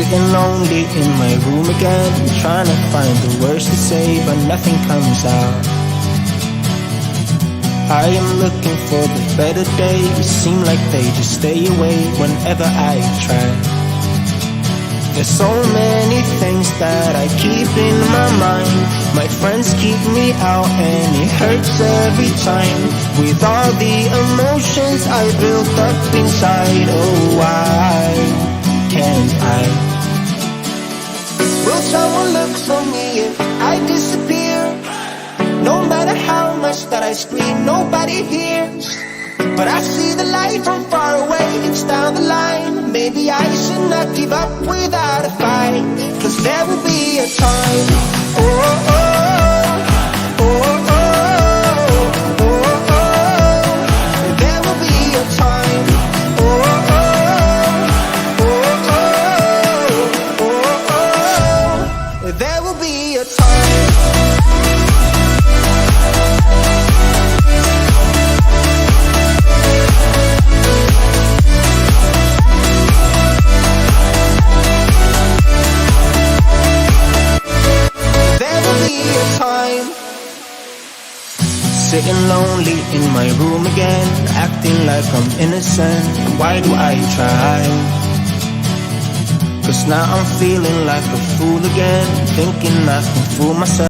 Sitting lonely in my room again, trying to find the words to say, but nothing comes out. I am looking for the better days, seem like they just stay away whenever I try. There's so many things that I keep in my mind. My friends keep me out and it hurts every time. With all the emotions I built up inside, oh why can't I? Will someone look for me if I disappear? No matter how much that I scream, nobody hears. But I see the light from far away, it's down the line. Maybe I should not give up without a fight, 'cause there will be a time. Oh, oh, oh, oh, oh, oh, oh. There will be a time. Oh, oh, oh, oh, oh, oh. There will be a time. Sitting lonely in my room again, acting like I'm innocent. Why do I try? 'Cause now I'm feeling like a fool again, thinking I can fool myself.